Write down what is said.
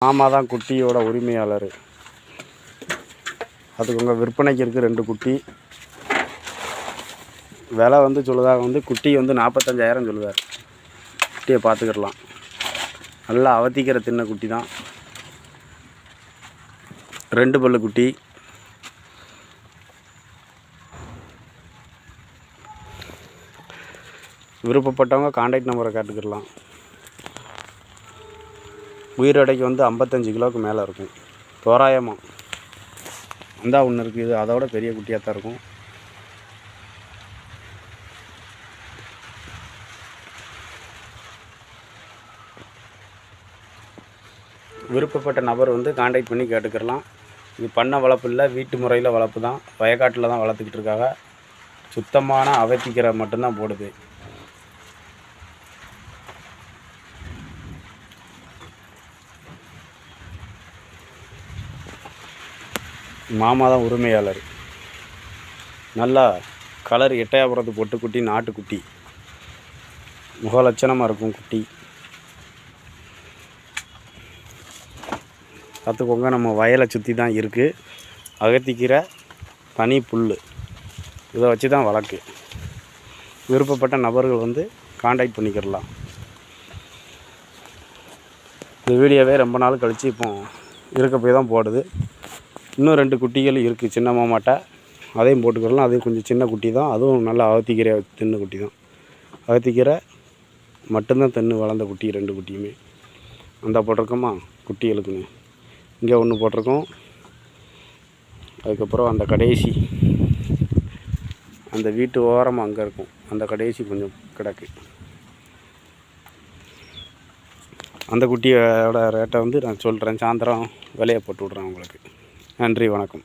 மாமா தான் குட்டியோட உரிமையாளர். அதுக்கு உங்கள் விற்பனைக்கு இருக்குது 2 குட்டி. விலை வந்து சொல்லுதாக வந்து குட்டி வந்து 45,000 சொல்லுவார். குட்டியை பார்த்துக்கிடலாம். நல்லா அவத்திக்கிற தின்ன குட்டி தான். 2 பல்லு குட்டி. விருப்பப்பட்டவங்க கான்டாக்ட் நம்பரை கேட்டுக்கிடலாம். உயிர் எடைக்கு வந்து 55 கிலோவுக்கு மேலே இருக்கும் தோராயமாக. அந்த ஒன்று இருக்குது, இது அதோட பெரிய குட்டியாக தான் இருக்கும். விருப்பப்பட்ட நபர் வந்து கான்டாக்ட் பண்ணி கேட்டுக்கிடலாம். இது பண்ண வளர்ப்பு இல்லை, வீட்டு முறையில் வளர்ப்பு தான். வயக்காட்டில் தான் வளர்த்துக்கிட்டு இருக்காங்க. சுத்தமான அவத்திக்கீரை மட்டும்தான் போடுது. மாமா தான் உரிமையாளர். நல்லா கலர் எட்டயபுரத்து பொட்டுக்குட்டி, நாட்டுக்குட்டி. முக லட்சணமாக இருக்கும் குட்டி. பார்த்துக்கோங்க, நம்ம வயலை சுற்றி தான் இருக்குது. அகத்திக்கீரை, தனி புல், இதை வச்சு தான் வளர்க்கு. விருப்பப்பட்ட நபர்கள் வந்து கான்டாக்ட் பண்ணிக்கிடலாம். இந்த வீடியோவே ரொம்ப நாள் கழித்து இப்போ இருக்க போய் தான் போடுது. இன்னும் 2 குட்டிகள் இருக்குது சின்ன மாமாட்ட, அதையும் போட்டுக்கிடலாம். அது கொஞ்சம் சின்ன குட்டி தான், அதுவும் நல்லா அகத்திக்கீரை தின்னு குட்டி தான். அகத்திக்கீரை மட்டும்தான் தின்னு வளர்ந்த குட்டி 2 குட்டியுமே. அந்த போட்டிருக்கோமா குட்டிகளுக்குன்னு, இங்கே ஒன்று போட்டிருக்கோம். அதுக்கப்புறம் அந்த கடைசி அந்த வீட்டு ஓரமாக அங்கே இருக்கும், அந்த கடைசி கொஞ்சம் கிடக்கு. அந்த குட்டியோட ரேட்டை வந்து நான் சொல்கிறேன், சாயந்தரம் விலையை போட்டு விட்றேன் உங்களுக்கு. நன்றி, வணக்கம்.